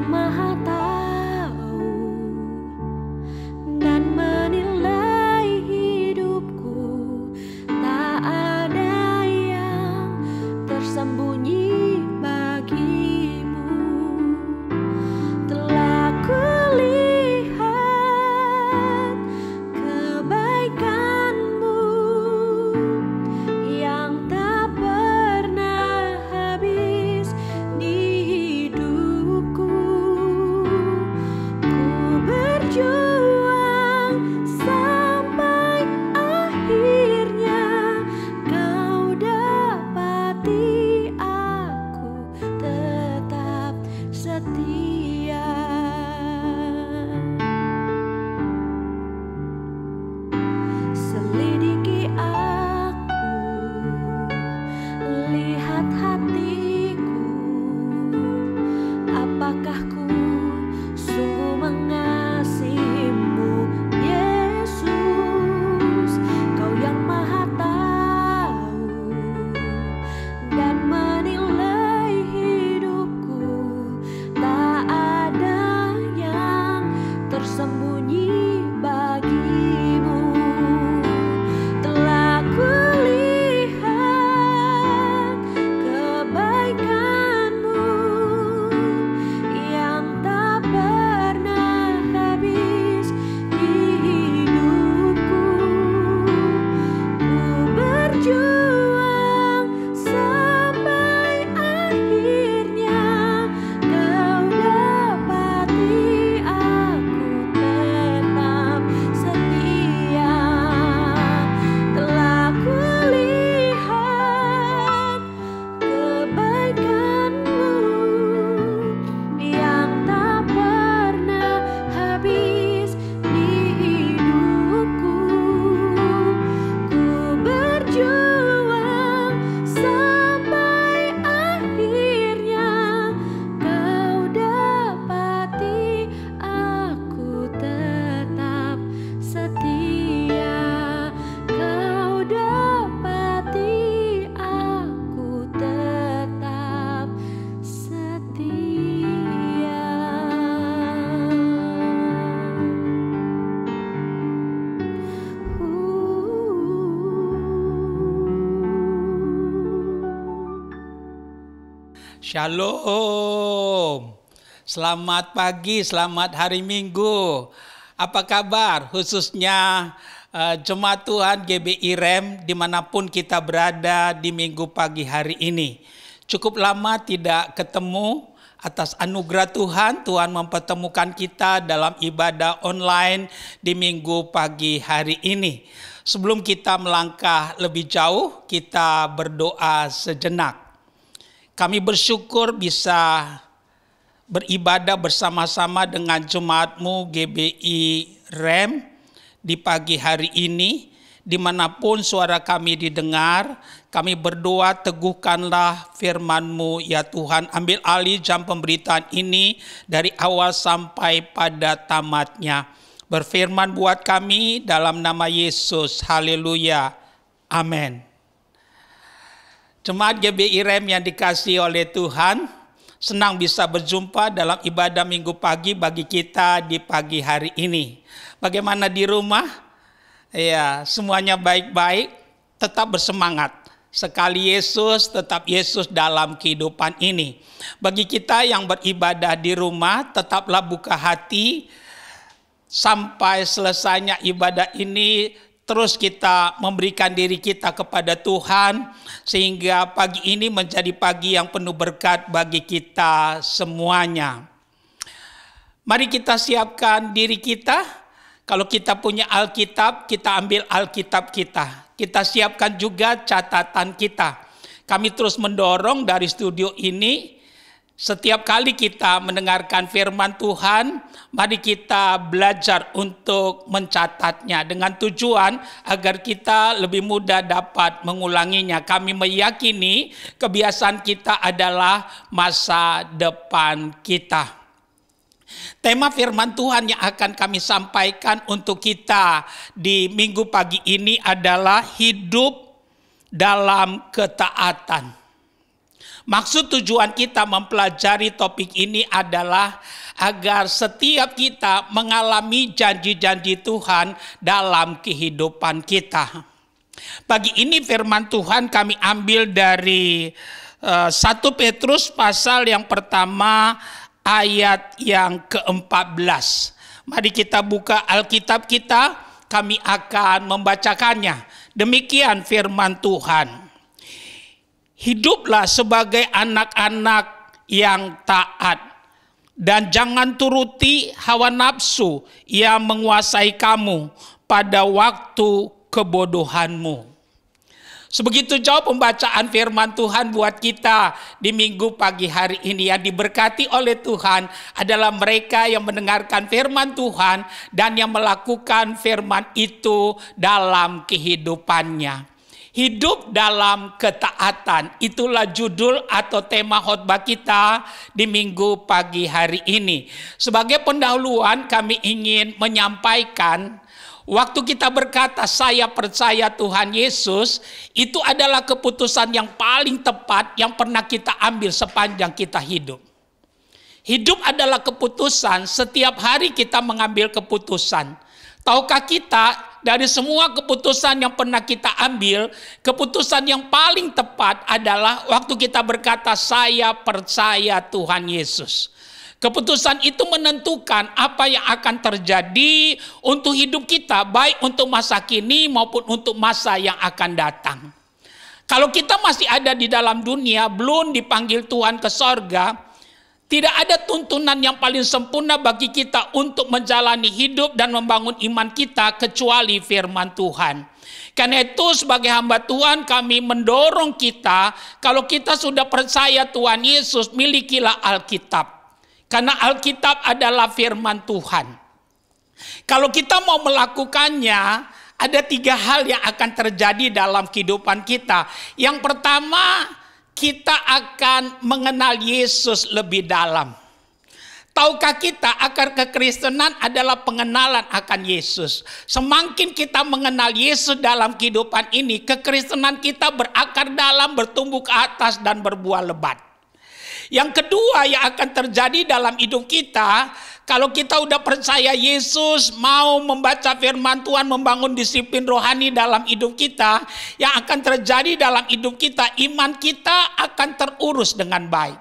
yang maha tahu dan menilai hidupku. Tak ada yang tersembunyi bagimu. Telah kulihat kebaikanmu yang tak pernah habis di hidupku. Ku berjuang sampai akhirnya kau dapati aku tetap setia. Selidiki aku, lihat hatiku. Apakah ku sungguh mengasihimu, Yesus? Kau yang maha tahu dan menilai hidupku. Tak ada yang tersembunyi bagimu. Telah kulihat kebaikanmu yang tak pernah habis di hidupku. Ku berjuang sampai akhirnya kau dapati aku tetap setia. Telah kulihat kebaikanmu yang tak pernah habis di hidupku. Ku berjuang sampai akhirnya kau dapati aku tetap setia. Kau dapati aku tetap setia. Shalom. Selamat pagi, selamat hari Minggu. Apa kabar? Khususnya Jemaat Tuhan GBI REM dimanapun kita berada di Minggu pagi hari ini. Cukup lama tidak ketemu. Atas anugerah Tuhan, Tuhan mempertemukan kita dalam ibadah online di Minggu pagi hari ini. Sebelum kita melangkah lebih jauh, kita berdoa sejenak. Kami bersyukur bisa beribadah bersama-sama dengan jemaatmu GBI REM di pagi hari ini. Dimanapun suara kami didengar, kami berdoa teguhkanlah firman-Mu ya Tuhan. Ambil alih jam pemberitaan ini dari awal sampai pada tamatnya. Berfirman buat kami dalam nama Yesus. Haleluya. Amin. Jemaat GBI REM yang dikasihi oleh Tuhan, senang bisa berjumpa dalam ibadah Minggu pagi bagi kita di pagi hari ini. Bagaimana di rumah? Ya, semuanya baik-baik, tetap bersemangat. Sekali Yesus, tetap Yesus dalam kehidupan ini. Bagi kita yang beribadah di rumah, tetaplah buka hati sampai selesainya ibadah ini. Terus kita memberikan diri kita kepada Tuhan, sehingga pagi ini menjadi pagi yang penuh berkat bagi kita semuanya. Mari kita siapkan diri kita. Kalau kita punya Alkitab, kita ambil Alkitab kita. Kita siapkan juga catatan kita. Kami terus mendorong dari studio ini, setiap kali kita mendengarkan firman Tuhan, mari kita belajar untuk mencatatnya dengan tujuan agar kita lebih mudah dapat mengulanginya. Kami meyakini kebiasaan kita adalah masa depan kita. Tema firman Tuhan yang akan kami sampaikan untuk kita di minggu pagi ini adalah hidup dalam ketaatan. Maksud tujuan kita mempelajari topik ini adalah agar setiap kita mengalami janji-janji Tuhan dalam kehidupan kita. Pagi ini firman Tuhan kami ambil dari 1 Petrus pasal yang pertama ayat yang ke-14. Mari kita buka Alkitab kita, kami akan membacakannya. Demikian firman Tuhan. Hiduplah sebagai anak-anak yang taat, dan jangan turuti hawa nafsu yang menguasai kamu pada waktu kebodohanmu. Sebegitu jauh pembacaan firman Tuhan buat kita di minggu pagi hari ini. Yang diberkati oleh Tuhan adalah mereka yang mendengarkan firman Tuhan dan yang melakukan firman itu dalam kehidupannya. Hidup dalam ketaatan, itulah judul atau tema khotbah kita di minggu pagi hari ini. Sebagai pendahuluan kami ingin menyampaikan, waktu kita berkata saya percaya Tuhan Yesus, itu adalah keputusan yang paling tepat yang pernah kita ambil sepanjang kita hidup. Hidup adalah keputusan, setiap hari kita mengambil keputusan. Tahukah kita dari semua keputusan yang pernah kita ambil, keputusan yang paling tepat adalah waktu kita berkata saya percaya Tuhan Yesus. Keputusan itu menentukan apa yang akan terjadi untuk hidup kita, baik untuk masa kini maupun untuk masa yang akan datang. Kalau kita masih ada di dalam dunia, belum dipanggil Tuhan ke sorga, tidak ada tuntunan yang paling sempurna bagi kita untuk menjalani hidup dan membangun iman kita kecuali firman Tuhan. Karena itu sebagai hamba Tuhan kami mendorong kita, kalau kita sudah percaya Tuhan Yesus, milikilah Alkitab. Karena Alkitab adalah firman Tuhan. Kalau kita mau melakukannya, ada 3 hal yang akan terjadi dalam kehidupan kita. Yang pertama, kita akan mengenal Yesus lebih dalam. Tahukah kita akar kekristenan adalah pengenalan akan Yesus. Semakin kita mengenal Yesus dalam kehidupan ini, kekristenan kita berakar dalam, bertumbuh ke atas dan berbuah lebat. Yang kedua yang akan terjadi dalam hidup kita, kalau kita udah percaya Yesus, mau membaca firman Tuhan, membangun disiplin rohani dalam hidup kita, yang akan terjadi dalam hidup kita, iman kita akan terurus dengan baik.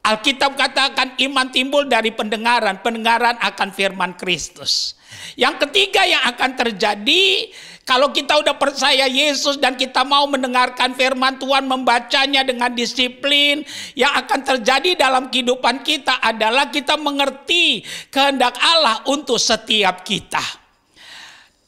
Alkitab katakan iman timbul dari pendengaran, pendengaran akan firman Kristus. Yang ketiga yang akan terjadi, kalau kita udah percaya Yesus dan kita mau mendengarkan firman Tuhan, membacanya dengan disiplin, yang akan terjadi dalam kehidupan kita adalah kita mengerti kehendak Allah untuk setiap kita.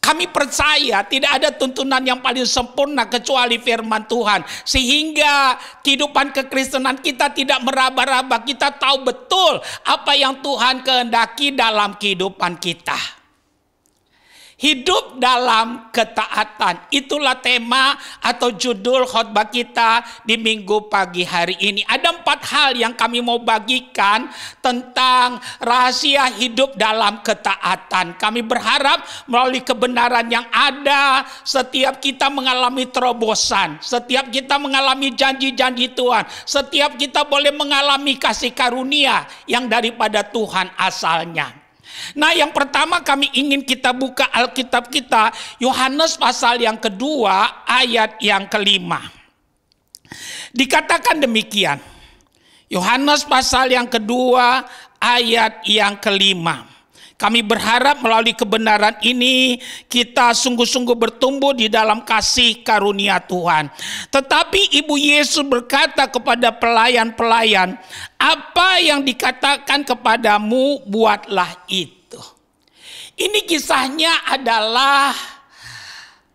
Kami percaya tidak ada tuntunan yang paling sempurna kecuali firman Tuhan. Sehingga kehidupan kekristenan kita tidak meraba-raba. Kita tahu betul apa yang Tuhan kehendaki dalam kehidupan kita. Hidup dalam ketaatan. Itulah tema atau judul khotbah kita di minggu pagi hari ini. Ada 4 hal yang kami mau bagikan tentang rahasia hidup dalam ketaatan. Kami berharap melalui kebenaran yang ada, setiap kita mengalami terobosan. Setiap kita mengalami janji-janji Tuhan. Setiap kita boleh mengalami kasih karunia yang daripada Tuhan asalnya. Nah, yang pertama kami ingin kita buka Alkitab kita, Yohanes pasal yang kedua ayat yang ke-5. Dikatakan demikian. Yohanes pasal yang kedua ayat yang ke-5. Kami berharap melalui kebenaran ini kita sungguh-sungguh bertumbuh di dalam kasih karunia Tuhan. Tetapi Ibu Yesus berkata kepada pelayan-pelayan, apa yang dikatakan kepadamu buatlah itu. Ini kisahnya adalah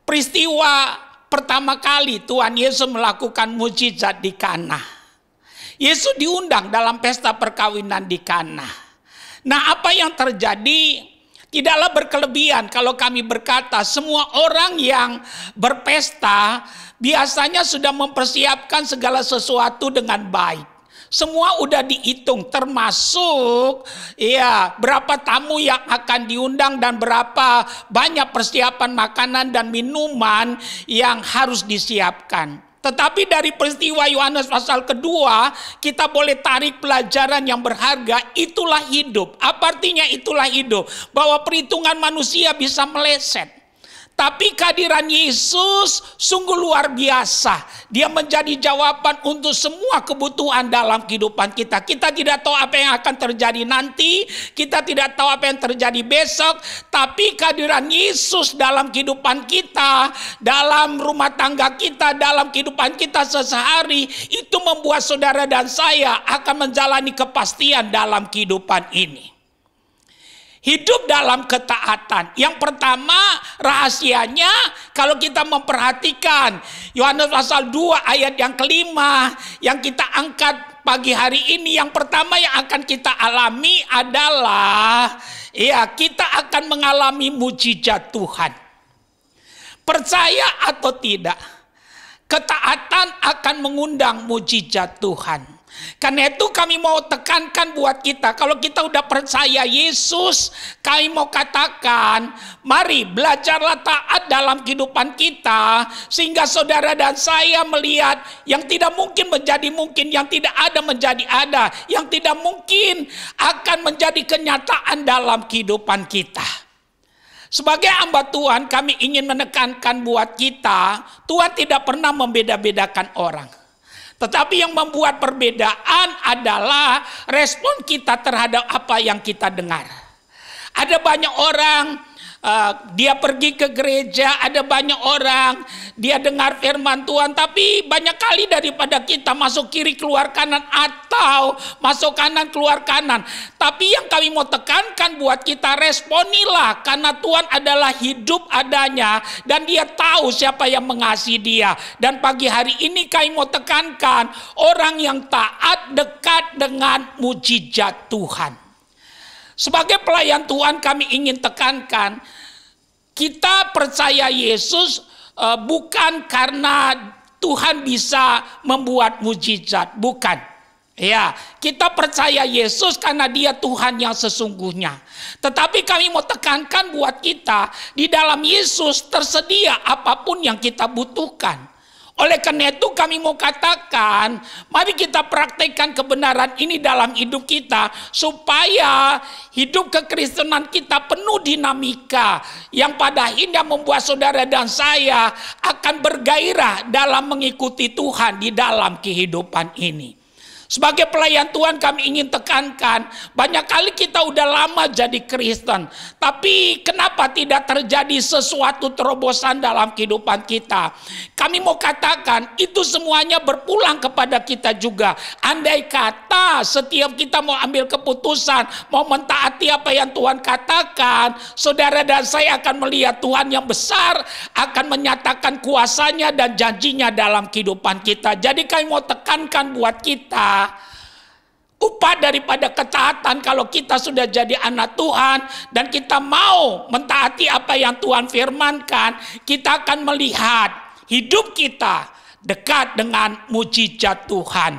peristiwa pertama kali Tuhan Yesus melakukan mukjizat di Kana. Yesus diundang dalam pesta perkawinan di Kana. Nah, apa yang terjadi tidaklah berkelebihan kalau kami berkata semua orang yang berpesta biasanya sudah mempersiapkan segala sesuatu dengan baik. Semua udah dihitung, termasuk berapa tamu yang akan diundang dan berapa banyak persiapan makanan dan minuman yang harus disiapkan. Tetapi dari peristiwa Yohanes pasal kedua, kita boleh tarik pelajaran yang berharga. Itulah hidup. Apa artinya itulah hidup? Bahwa perhitungan manusia bisa meleset. Tapi kehadiran Yesus sungguh luar biasa. Dia menjadi jawaban untuk semua kebutuhan dalam kehidupan kita. Kita tidak tahu apa yang akan terjadi nanti. Kita tidak tahu apa yang terjadi besok. Tapi kehadiran Yesus dalam kehidupan kita, dalam rumah tangga kita, dalam kehidupan kita sehari, itu membuat saudara dan saya akan menjalani kepastian dalam kehidupan ini. Hidup dalam ketaatan. Yang pertama rahasianya kalau kita memperhatikan Yohanes pasal 2 ayat yang kelima yang kita angkat pagi hari ini. Yang pertama yang akan kita alami adalah kita akan mengalami mujizat Tuhan. Percaya atau tidak, ketaatan akan mengundang mujizat Tuhan. Karena itu kami mau tekankan buat kita, kalau kita udah percaya Yesus, kami mau katakan, mari belajarlah taat dalam kehidupan kita, sehingga saudara dan saya melihat yang tidak mungkin menjadi mungkin, yang tidak ada menjadi ada, yang tidak mungkin akan menjadi kenyataan dalam kehidupan kita. Sebagai hamba Tuhan, kami ingin menekankan buat kita, Tuhan tidak pernah membeda-bedakan orang. Tetapi yang membuat perbedaan adalah respon kita terhadap apa yang kita dengar. Ada banyak orang dia pergi ke gereja, ada banyak orang dia dengar firman Tuhan, tapi banyak kali daripada kita masuk kiri keluar kanan atau masuk kanan keluar kanan. Tapi yang kami mau tekankan buat kita, responilah, karena Tuhan adalah hidup adanya dan dia tahu siapa yang mengasihi dia. Dan pagi hari ini kami mau tekankan, orang yang taat dekat dengan mujizat Tuhan. Sebagai pelayan Tuhan kami ingin tekankan, kita percaya Yesus bukan karena Tuhan bisa membuat mujizat, bukan. Ya, kita percaya Yesus karena dia Tuhan yang sesungguhnya. Tetapi kami mau tekankan buat kita, di dalam Yesus tersedia apapun yang kita butuhkan. Oleh karena itu kami mau katakan, mari kita praktekkan kebenaran ini dalam hidup kita, supaya hidup kekristenan kita penuh dinamika, yang pada akhirnya membuat saudara dan saya akan bergairah dalam mengikuti Tuhan di dalam kehidupan ini. Sebagai pelayan Tuhan kami ingin tekankan, banyak kali kita udah lama jadi Kristen, tapi kenapa tidak terjadi sesuatu terobosan dalam kehidupan kita? Kami mau katakan itu semuanya berpulang kepada kita juga. Andai kata setiap kita mau ambil keputusan, mau mentaati apa yang Tuhan katakan, saudara dan saya akan melihat Tuhan yang besar akan menyatakan kuasanya dan janjinya dalam kehidupan kita. Jadi kami mau tekankan buat kita, upah daripada ketaatan kalau kita sudah jadi anak Tuhan dan kita mau mentaati apa yang Tuhan firmankan, kita akan melihat hidup kita dekat dengan mujizat Tuhan.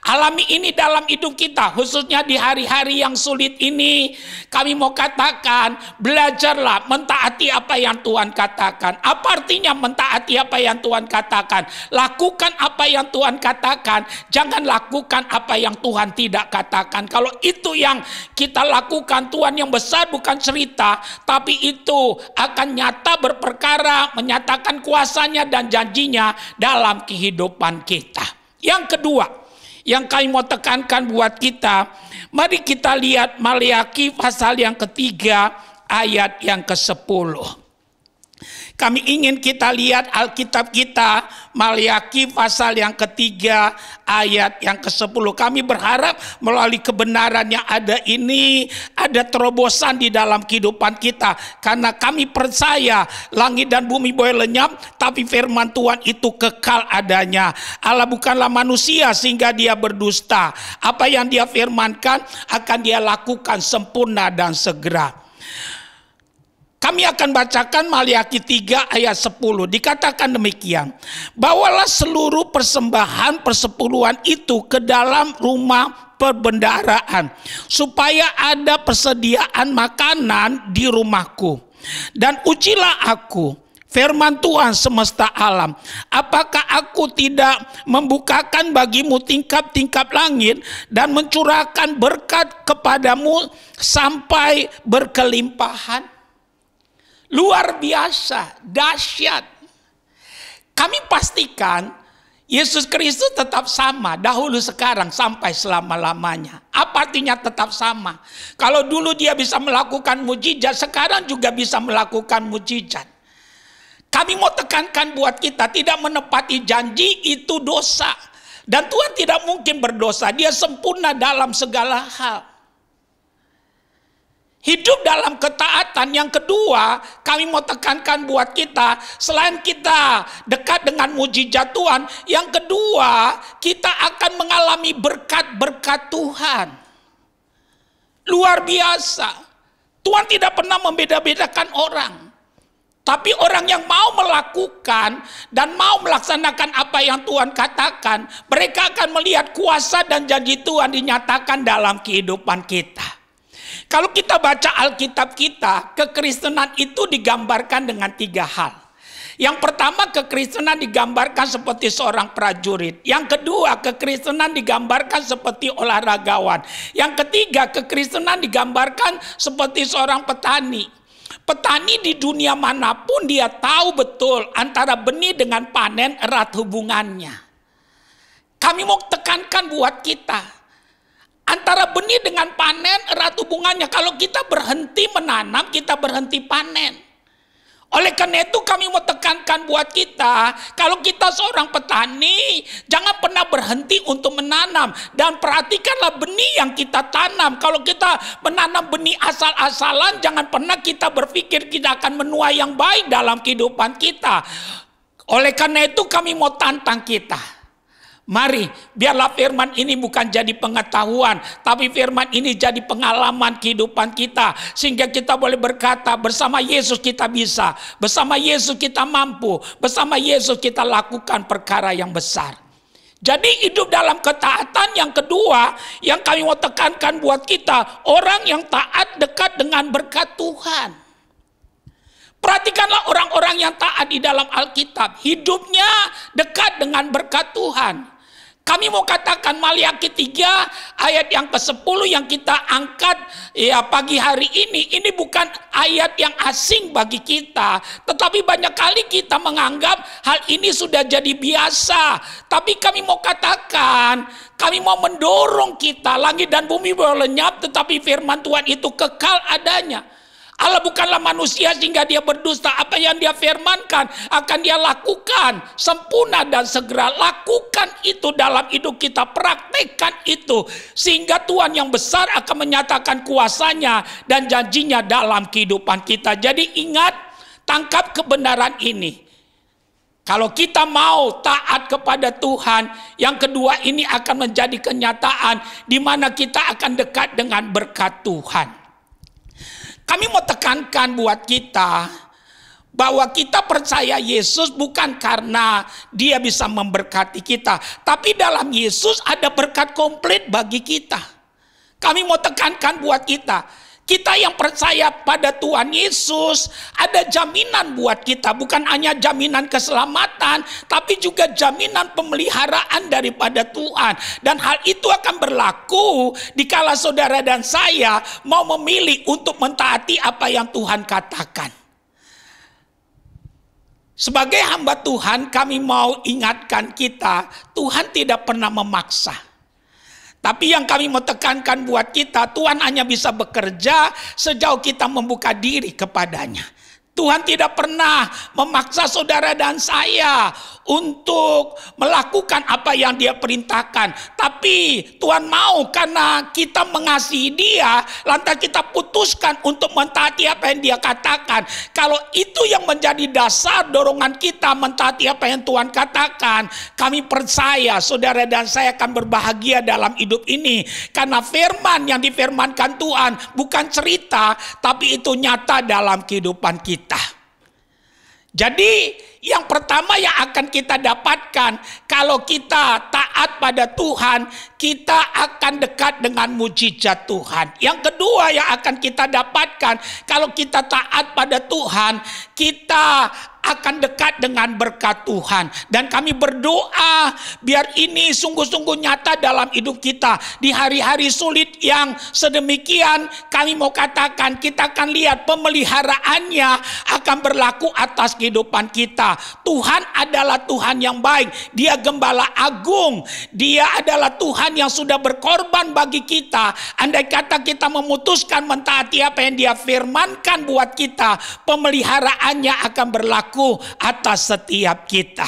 Alami ini dalam hidup kita, khususnya di hari-hari yang sulit ini. Kami mau katakan, belajarlah mentaati apa yang Tuhan katakan. Apa artinya mentaati apa yang Tuhan katakan? Lakukan apa yang Tuhan katakan, jangan lakukan apa yang Tuhan tidak katakan. Kalau itu yang kita lakukan, Tuhan yang besar bukan cerita, tapi itu akan nyata berperkara, menyatakan kuasanya dan janjinya dalam kehidupan kita. Yang kedua, yang kami mau tekankan buat kita, mari kita lihat Maliaki pasal yang ketiga ayat yang ke-10. Kami ingin kita lihat Alkitab kita, Maliaki pasal yang ketiga ayat yang ke-10. Kami berharap melalui kebenaran yang ada ini, ada terobosan di dalam kehidupan kita. Karena kami percaya langit dan bumi boleh lenyap, tapi firman Tuhan itu kekal adanya. Allah bukanlah manusia sehingga dia berdusta. Apa yang dia firmankan akan dia lakukan sempurna dan segera. Kami akan bacakan Maliaki 3 ayat 10. Dikatakan demikian. Bawalah seluruh persembahan persepuluhan itu ke dalam rumah perbendaharaan, supaya ada persediaan makanan di rumahku. Dan ujilah aku, Firman Tuhan semesta alam, apakah aku tidak membukakan bagimu tingkap-tingkap langit dan mencurahkan berkat kepadamu sampai berkelimpahan? Luar biasa, dahsyat. Kami pastikan Yesus Kristus tetap sama dahulu, sekarang, sampai selama-lamanya. Apa artinya tetap sama? Kalau dulu dia bisa melakukan mujizat, sekarang juga bisa melakukan mujizat. Kami mau tekankan buat kita, tidak menepati janji itu dosa. Dan Tuhan tidak mungkin berdosa, dia sempurna dalam segala hal. Hidup dalam ketaatan. Yang kedua, kami mau tekankan buat kita, selain kita dekat dengan mujizat Tuhan, yang kedua, kita akan mengalami berkat-berkat Tuhan. Luar biasa. Tuhan tidak pernah membeda-bedakan orang. Tapi orang yang mau melakukan dan mau melaksanakan apa yang Tuhan katakan, mereka akan melihat kuasa dan janji Tuhan dinyatakan dalam kehidupan kita. Kalau kita baca Alkitab kita, kekristenan itu digambarkan dengan 3 hal. Yang pertama, kekristenan digambarkan seperti seorang prajurit. Yang kedua, kekristenan digambarkan seperti olahragawan. Yang ketiga, kekristenan digambarkan seperti seorang petani. Petani di dunia manapun dia tahu betul antara benih dengan panen erat hubungannya. Kami mau tekankan buat kita, antara benih dengan panen erat hubungannya. Kalau kita berhenti menanam, kita berhenti panen. Oleh karena itu kami mau tekankan buat kita, kalau kita seorang petani, jangan pernah berhenti untuk menanam. Dan perhatikanlah benih yang kita tanam. Kalau kita menanam benih asal-asalan, jangan pernah kita berpikir kita akan menuai yang baik dalam kehidupan kita. Oleh karena itu kami mau tantang kita. Mari, biarlah firman ini bukan jadi pengetahuan, tapi firman ini jadi pengalaman kehidupan kita. Sehingga kita boleh berkata, bersama Yesus kita bisa, bersama Yesus kita mampu, bersama Yesus kita lakukan perkara yang besar. Jadi hidup dalam ketaatan yang kedua, yang kami mau tekankan buat kita, orang yang taat dekat dengan berkat Tuhan. Perhatikanlah orang-orang yang taat di dalam Alkitab, hidupnya dekat dengan berkat Tuhan. Kami mau katakan Maliaki 3 ayat yang ke-10 yang kita angkat ya pagi hari ini bukan ayat yang asing bagi kita, tetapi banyak kali kita menganggap hal ini sudah jadi biasa. Tapi kami mau katakan, kami mau mendorong kita, langit dan bumi boleh lenyap, tetapi firman Tuhan itu kekal adanya. Allah bukanlah manusia sehingga dia berdusta. Apa yang dia firmankan akan dia lakukan sempurna dan segera. Lakukan itu dalam hidup kita, praktekkan itu, sehingga Tuhan yang besar akan menyatakan kuasanya dan janjinya dalam kehidupan kita. Jadi ingat, tangkap kebenaran ini. Kalau kita mau taat kepada Tuhan, yang kedua ini akan menjadi kenyataan di mana kita akan dekat dengan berkat Tuhan. Kami mau tekankan buat kita bahwa kita percaya Yesus bukan karena dia bisa memberkati kita, tapi dalam Yesus ada berkat komplit bagi kita. Kami mau tekankan buat kita, kita yang percaya pada Tuhan Yesus, ada jaminan buat kita. Bukan hanya jaminan keselamatan, tapi juga jaminan pemeliharaan daripada Tuhan. Dan hal itu akan berlaku dikala saudara dan saya mau memilih untuk mentaati apa yang Tuhan katakan. Sebagai hamba Tuhan, kami mau ingatkan kita, Tuhan tidak pernah memaksa. Tapi yang kami mau tekankan buat kita, Tuhan hanya bisa bekerja sejauh kita membuka diri kepadanya. Tuhan tidak pernah memaksa saudara dan saya untuk melakukan apa yang dia perintahkan. Tapi Tuhan mau karena kita mengasihi dia, lantas kita putuskan untuk mentaati apa yang dia katakan. Kalau itu yang menjadi dasar dorongan kita mentaati apa yang Tuhan katakan, kami percaya saudara dan saya akan berbahagia dalam hidup ini. Karena firman yang difirmankan Tuhan bukan cerita, tapi itu nyata dalam kehidupan kita. Jadi yang pertama yang akan kita dapatkan kalau kita taat pada Tuhan, kita akan dekat dengan mujizat Tuhan. Yang kedua yang akan kita dapatkan kalau kita taat pada Tuhan, kita akan dekat dengan berkat Tuhan. Dan kami berdoa biar ini sungguh-sungguh nyata dalam hidup kita. Di hari-hari sulit yang sedemikian, kami mau katakan kita akan lihat pemeliharaannya akan berlaku atas kehidupan kita. Tuhan adalah Tuhan yang baik. Dia gembala agung. Dia adalah Tuhan yang sudah berkorban bagi kita. Andai kata kita memutuskan mentaati apa yang Dia firmankan buat kita, pemeliharaannya akan berlaku atas setiap kita.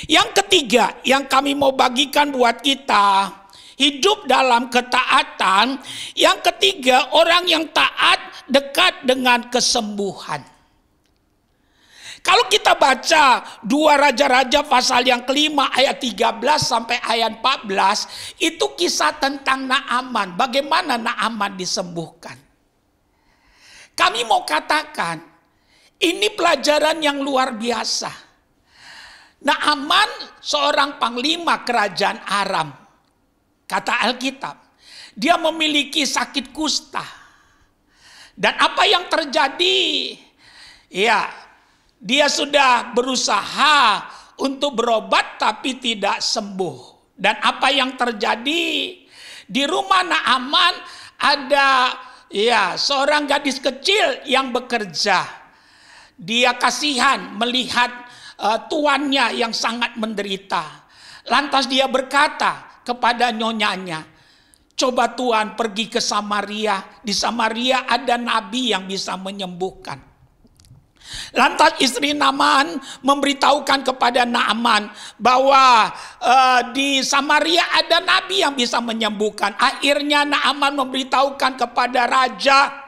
Yang ketiga yang kami mau bagikan buat kita, hidup dalam ketaatan. Yang ketiga, orang yang taat dekat dengan kesembuhan. Kalau kita baca 2 Raja-Raja pasal yang kelima ayat 13 sampai ayat 14, itu kisah tentang Naaman, bagaimana Naaman disembuhkan. Kami mau katakan, ini pelajaran yang luar biasa. Naaman seorang panglima kerajaan Aram. Kata Alkitab, dia memiliki sakit kusta. Dan apa yang terjadi? Ya, dia sudah berusaha untuk berobat tapi tidak sembuh. Dan apa yang terjadi? Di rumah Naaman ada seorang gadis kecil yang bekerja. Dia kasihan melihat tuannya yang sangat menderita. Lantas dia berkata kepada nyonyanya, "Coba Tuan pergi ke Samaria. Di Samaria ada nabi yang bisa menyembuhkan." Lantas istri Naaman memberitahukan kepada Naaman bahwa di Samaria ada nabi yang bisa menyembuhkan. Akhirnya Naaman memberitahukan kepada raja.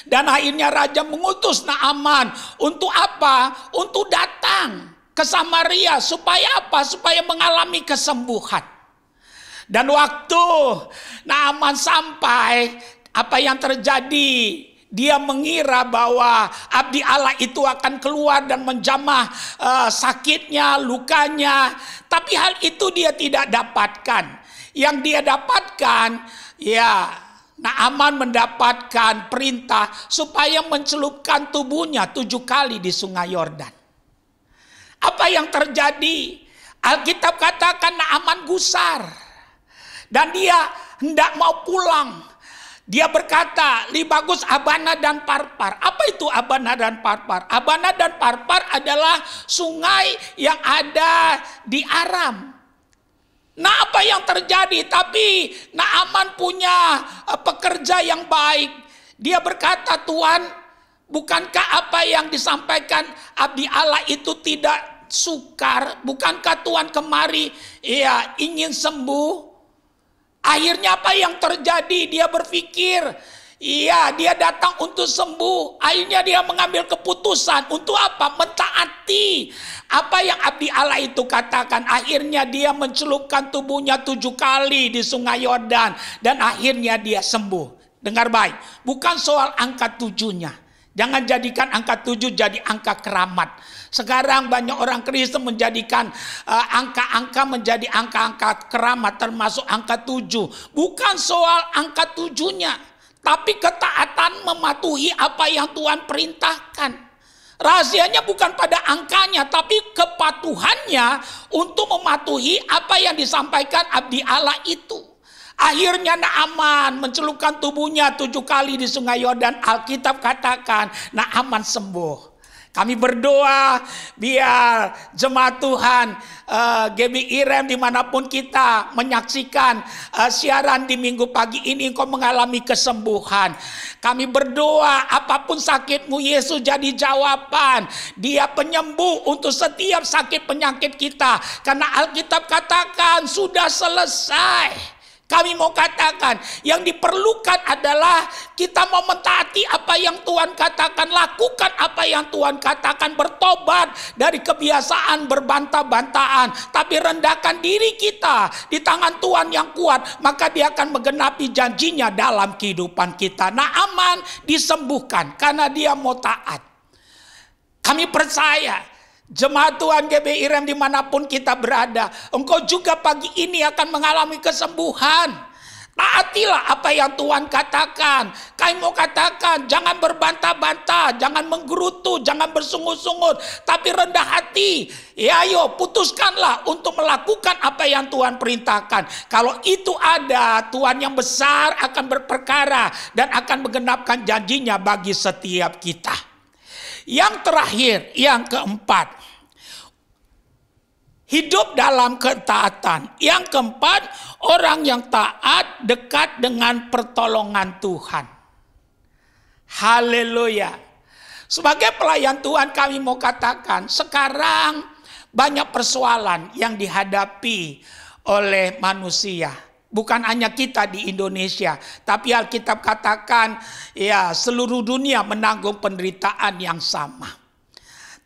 Dan akhirnya raja mengutus Naaman untuk apa? Untuk datang ke Samaria. Supaya apa? Supaya mengalami kesembuhan. Dan waktu Naaman sampai, apa yang terjadi? Dia mengira bahwa abdi Allah itu akan keluar dan menjamah sakitnya, lukanya. Tapi hal itu dia tidak dapatkan. Yang dia dapatkan, Naaman mendapatkan perintah supaya mencelupkan tubuhnya 7 kali di Sungai Yordan. Apa yang terjadi? Alkitab katakan Naaman gusar. Dan dia hendak mau pulang. Dia berkata, lebih bagus Abana dan Parpar. Apa itu Abana dan Parpar? Abana dan Parpar adalah sungai yang ada di Aram. Nah, apa yang terjadi? Tapi Naaman punya pekerja yang baik. Dia berkata, "Tuan, bukankah apa yang disampaikan abdi Allah itu tidak sukar? Bukankah Tuan kemari ingin sembuh?" Akhirnya apa yang terjadi? Dia berpikir, dia datang untuk sembuh. Akhirnya dia mengambil keputusan untuk apa? Mentaati apa yang abdi Allah itu katakan. Akhirnya dia mencelupkan tubuhnya 7 kali di Sungai Yordan. Dan akhirnya dia sembuh. Dengar baik, bukan soal angka 7-nya. Jangan jadikan angka 7 jadi angka keramat. Sekarang banyak orang Kristen menjadikan angka-angka menjadi angka-angka keramat, termasuk angka 7. Bukan soal angka 7-nya, tapi ketaatan mematuhi apa yang Tuhan perintahkan. Rahasianya bukan pada angkanya, tapi kepatuhannya untuk mematuhi apa yang disampaikan abdi Allah itu. Akhirnya Naaman mencelupkan tubuhnya 7 kali di Sungai Yordan. Alkitab katakan Naaman sembuh. Kami berdoa biar jemaat Tuhan GB Irem dimanapun kita menyaksikan siaran di minggu pagi ini, engkau mengalami kesembuhan. Kami berdoa apapun sakitmu, Yesus jadi jawaban. Dia penyembuh untuk setiap sakit penyakit kita. Karena Alkitab katakan sudah selesai. Kami mau katakan yang diperlukan adalah kita mau mentaati apa yang Tuhan katakan, lakukan apa yang Tuhan katakan, bertobat dari kebiasaan berbantah-bantahan, tapi rendahkan diri kita di tangan Tuhan yang kuat, maka Dia akan menggenapi janjinya dalam kehidupan kita. Naaman disembuhkan karena dia mau taat. Kami percaya jemaat Tuhan GB Irem dimanapun kita berada, engkau juga pagi ini akan mengalami kesembuhan. Taatilah apa yang Tuhan katakan. Kami mau katakan, jangan berbantah-bantah, jangan menggerutu, jangan bersungut-sungut, tapi rendah hati. Ya ayo, putuskanlah untuk melakukan apa yang Tuhan perintahkan. Kalau itu ada, Tuhan yang besar akan berperkara dan akan menggenapkan janjinya bagi setiap kita. Yang terakhir, yang keempat, hidup dalam ketaatan. Yang keempat, orang yang taat dekat dengan pertolongan Tuhan. Haleluya. Sebagai pelayan Tuhan kami mau katakan, sekarang banyak persoalan yang dihadapi oleh manusia. Bukan hanya kita di Indonesia, tapi Alkitab katakan ya seluruh dunia menanggung penderitaan yang sama.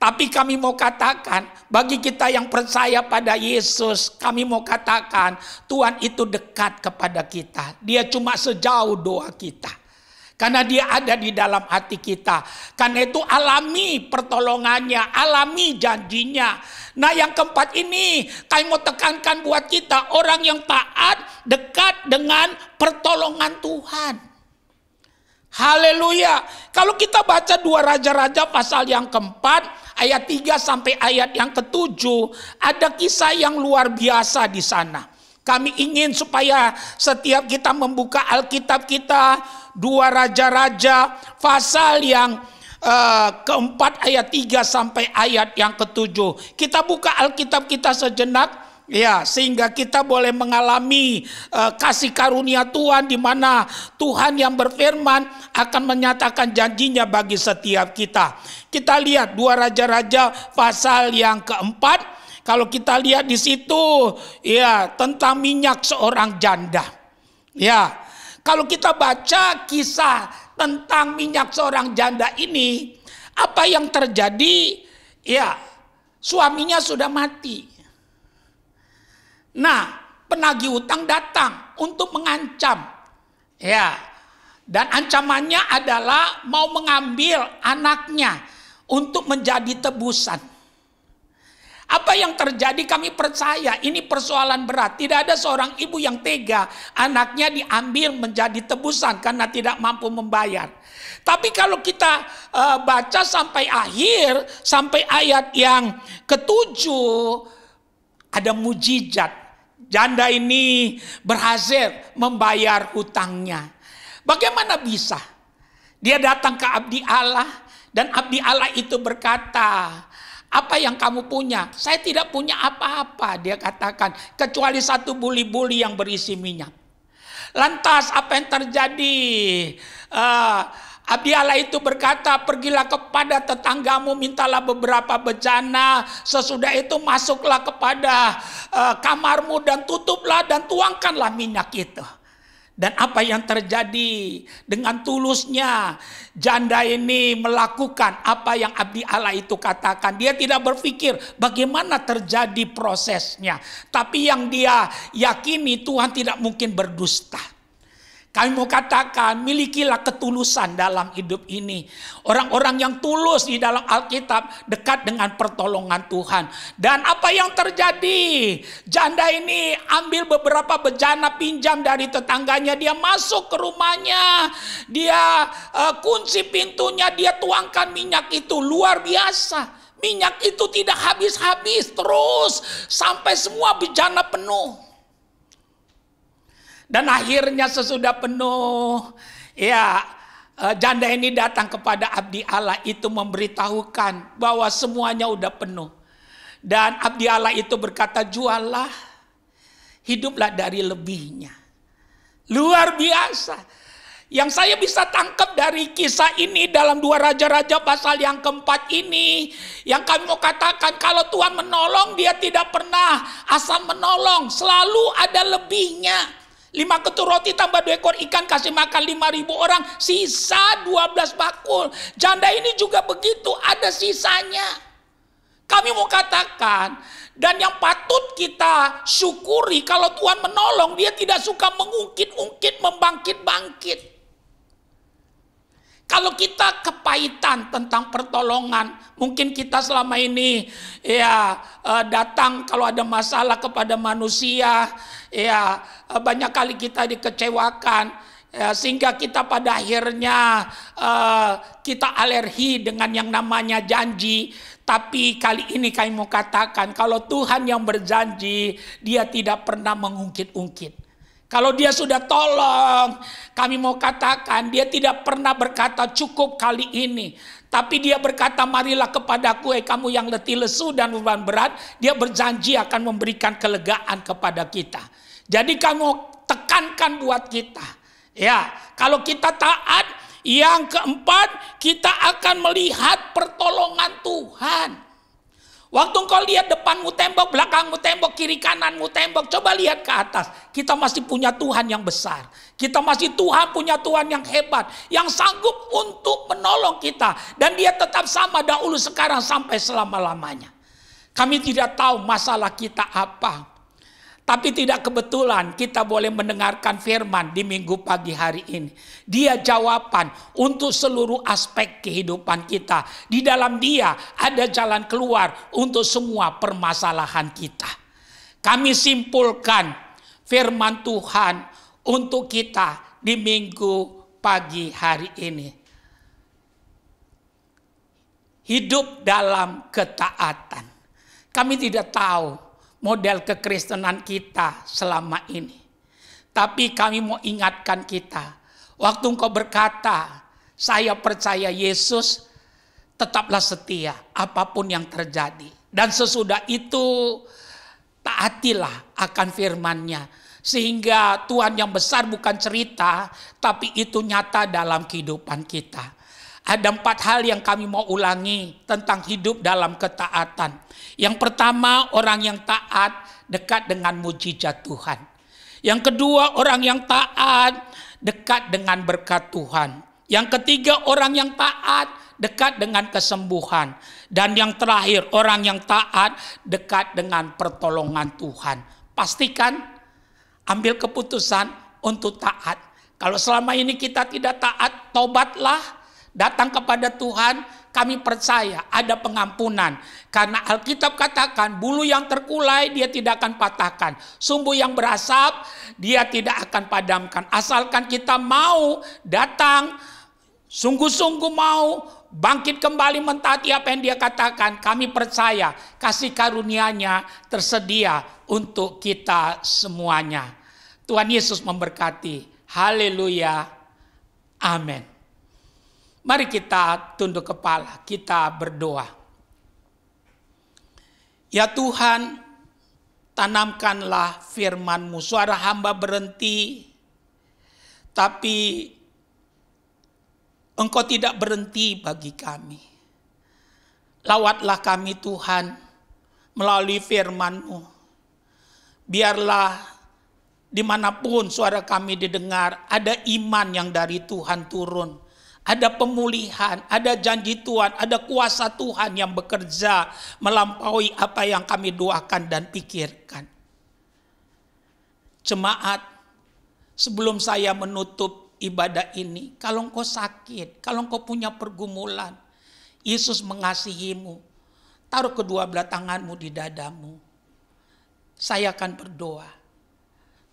Tapi kami mau katakan, bagi kita yang percaya pada Yesus, kami mau katakan Tuhan itu dekat kepada kita. Dia cuma sejauh doa kita. Karena dia ada di dalam hati kita. Karena itu alami pertolongannya, alami janjinya. Nah yang keempat ini, kami mau tekankan buat kita, orang yang taat dekat dengan pertolongan Tuhan. Haleluya. Kalau kita baca 2 Raja-Raja pasal yang keempat, ayat 3 sampai ayat yang ke-7, ada kisah yang luar biasa di sana. Kami ingin supaya setiap kita membuka Alkitab kita, 2 Raja-Raja pasal yang keempat ayat 3 sampai ayat yang ke-7. Kita buka Alkitab kita sejenak. Ya, sehingga kita boleh mengalami kasih karunia Tuhan, di mana Tuhan yang berfirman akan menyatakan janjinya bagi setiap kita. Kita lihat 2 Raja-Raja pasal yang keempat. Kalau kita lihat di situ ya tentang minyak seorang janda. Ya, kalau kita baca kisah tentang minyak seorang janda ini, apa yang terjadi? Ya, suaminya sudah mati. Nah, penagih utang datang untuk mengancam. Ya. Dan ancamannya adalah mau mengambil anaknya untuk menjadi tebusan. Apa yang terjadi? Kami percaya ini persoalan berat. Tidak ada seorang ibu yang tega anaknya diambil menjadi tebusan karena tidak mampu membayar. Tapi kalau kita baca sampai akhir, sampai ayat yang ke-7, ada mujizat. Janda ini berhasil membayar hutangnya. Bagaimana bisa? Dia datang ke abdi Allah dan abdi Allah itu berkata, apa yang kamu punya? Saya tidak punya apa-apa, dia katakan, kecuali satu buli-buli yang berisi minyak. Lantas apa yang terjadi? Abdi Allah itu berkata, pergilah kepada tetanggamu, mintalah beberapa bejana. Sesudah itu masuklah kepada kamarmu dan tutuplah dan tuangkanlah minyak itu. Dan apa yang terjadi? Dengan tulusnya janda ini melakukan apa yang abdi Allah itu katakan. Dia tidak berpikir bagaimana terjadi prosesnya. Tapi yang dia yakini, Tuhan tidak mungkin berdusta. Kami mau katakan, milikilah ketulusan dalam hidup ini. Orang-orang yang tulus di dalam Alkitab dekat dengan pertolongan Tuhan. Dan apa yang terjadi? Janda ini ambil beberapa bejana pinjam dari tetangganya. Dia masuk ke rumahnya. Dia kunci pintunya. Dia tuangkan minyak itu. Luar biasa. Minyak itu tidak habis-habis. Terus sampai semua bejana penuh. Dan akhirnya sesudah penuh, ya janda ini datang kepada abdi Allah itu memberitahukan bahwa semuanya udah penuh. Dan abdi Allah itu berkata, juallah, hiduplah dari lebihnya. Luar biasa. Yang saya bisa tangkap dari kisah ini dalam 2 Raja-Raja pasal yang keempat ini, yang kami mau katakan, kalau Tuhan menolong, dia tidak pernah asal menolong, selalu ada lebihnya. 5 ketur roti tambah 2 ekor ikan kasih makan 5.000 orang, sisa 12 bakul. Janda ini juga begitu, ada sisanya. Kami mau katakan, dan yang patut kita syukuri, kalau Tuhan menolong, dia tidak suka mengungkit-ungkit, membangkit-bangkit. Kalau kita kepahitan tentang pertolongan, mungkin kita selama ini ya datang kalau ada masalah kepada manusia, ya banyak kali kita dikecewakan, sehingga kita pada akhirnya kita alergi dengan yang namanya janji. Tapi kali ini kami mau katakan, kalau Tuhan yang berjanji, Dia tidak pernah mengungkit-ungkit. Kalau Dia sudah tolong, kami mau katakan, Dia tidak pernah berkata cukup kali ini. Tapi Dia berkata, marilah kepadaku kamu yang letih lesu dan beban berat. Dia berjanji akan memberikan kelegaan kepada kita. Jadi kamu tekankan buat kita. Ya, kalau kita taat, yang keempat, kita akan melihat pertolongan Tuhan. Waktu engkau lihat depanmu tembok, belakangmu tembok, kiri kananmu tembok, coba lihat ke atas. Kita masih punya Tuhan yang besar. Kita masih punya Tuhan yang hebat, yang sanggup untuk menolong kita. Dan Dia tetap sama dahulu, sekarang, sampai selama-lamanya. Kami tidak tahu masalah kita apa. Tapi tidak kebetulan kita boleh mendengarkan firman di minggu pagi hari ini. Dia jawaban untuk seluruh aspek kehidupan kita. Di dalam Dia ada jalan keluar untuk semua permasalahan kita. Kami simpulkan firman Tuhan untuk kita di minggu pagi hari ini. Hidup dalam ketaatan. Kami tidak tahu model kekristenan kita selama ini. Tapi kami mau ingatkan kita. Waktu engkau berkata, saya percaya Yesus, tetaplah setia apapun yang terjadi. Dan sesudah itu, taatilah akan firman-Nya. Sehingga Tuhan yang besar bukan cerita, tapi itu nyata dalam kehidupan kita. Ada 4 hal yang kami mau ulangi tentang hidup dalam ketaatan. Yang pertama, orang yang taat dekat dengan mujizat Tuhan. Yang kedua, orang yang taat dekat dengan berkat Tuhan. Yang ketiga, orang yang taat dekat dengan kesembuhan. Dan yang terakhir, orang yang taat dekat dengan pertolongan Tuhan. Pastikan, ambil keputusan untuk taat. Kalau selama ini kita tidak taat, tobatlah. Datang kepada Tuhan, kami percaya ada pengampunan. Karena Alkitab katakan, bulu yang terkulai Dia tidak akan patahkan. Sumbu yang berasap Dia tidak akan padamkan. Asalkan kita mau datang, sungguh-sungguh mau bangkit kembali mentaati apa yang Dia katakan. Kami percaya kasih karunia-Nya tersedia untuk kita semuanya. Tuhan Yesus memberkati. Haleluya. Amin. Mari kita tunduk kepala, kita berdoa. Ya Tuhan, tanamkanlah firman-Mu. Suara hamba berhenti, tapi Engkau tidak berhenti bagi kami. Lawatlah kami Tuhan, melalui firman-Mu. Biarlah dimanapun suara kami didengar, ada iman yang dari Tuhan turun. Ada pemulihan, ada janji Tuhan, ada kuasa Tuhan yang bekerja melampaui apa yang kami doakan dan pikirkan. Jemaat, sebelum saya menutup ibadah ini, kalau engkau sakit, kalau engkau punya pergumulan, Yesus mengasihimu. Taruh kedua belah tanganmu di dadamu. Saya akan berdoa.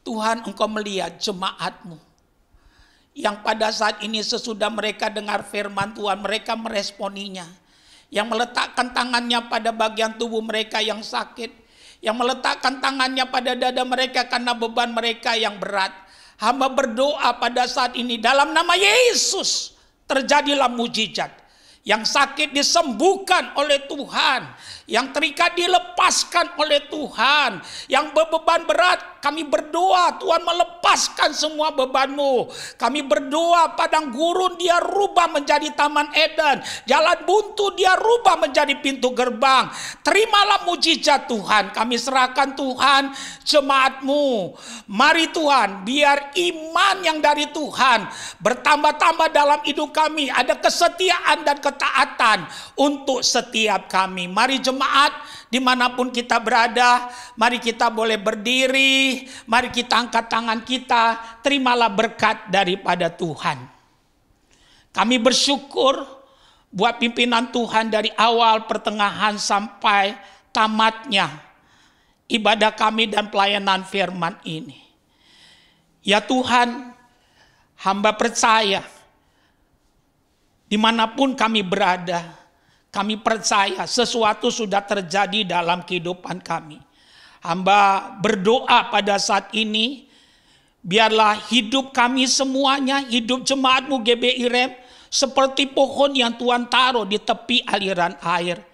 Tuhan, Engkau melihat jemaat-Mu yang pada saat ini sesudah mereka dengar firman Tuhan, mereka meresponinya. Yang meletakkan tangannya pada bagian tubuh mereka yang sakit. Yang meletakkan tangannya pada dada mereka karena beban mereka yang berat. Hamba berdoa pada saat ini dalam nama Yesus, terjadilah mujizat. Yang sakit disembuhkan oleh Tuhan. Yang terikat dilepaskan oleh Tuhan. Yang berbeban berat, kami berdoa Tuhan melepaskan semua bebanmu. Kami berdoa padang gurun Dia rubah menjadi taman Eden. Jalan buntu Dia rubah menjadi pintu gerbang. Terimalah mujizat Tuhan. Kami serahkan Tuhan jemaat-Mu. Mari Tuhan, biar iman yang dari Tuhan bertambah-tambah dalam hidup kami. Ada kesetiaan dan ketaatan untuk setiap kami. Mari jemaat, dimanapun kita berada, mari kita boleh berdiri, mari kita angkat tangan kita, terimalah berkat daripada Tuhan. Kami bersyukur buat pimpinan Tuhan dari awal, pertengahan sampai tamatnya ibadah kami dan pelayanan firman ini. Ya Tuhan, hamba percaya dimanapun kami berada, kami percaya sesuatu sudah terjadi dalam kehidupan kami. Hamba berdoa pada saat ini, biarlah hidup kami semuanya, hidup jemaat-Mu GBI Rem, seperti pohon yang Tuhan taruh di tepi aliran air.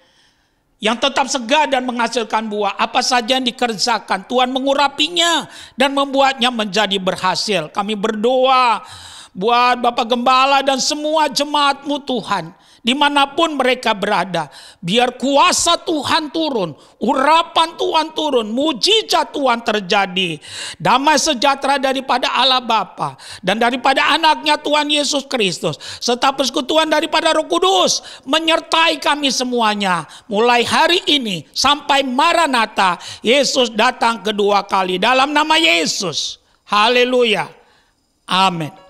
Yang tetap segar dan menghasilkan buah. Apa saja yang dikerjakan, Tuhan mengurapinya dan membuatnya menjadi berhasil. Kami berdoa buat Bapak Gembala dan semua jemaat-Mu Tuhan. Dimanapun mereka berada, biar kuasa Tuhan turun, urapan Tuhan turun, mujizat Tuhan terjadi. Damai sejahtera daripada Allah Bapa dan daripada anaknya Tuhan Yesus Kristus, serta persekutuan daripada Roh Kudus menyertai kami semuanya. Mulai hari ini sampai Maranatha, Yesus datang kedua kali. Dalam nama Yesus, haleluya, amin.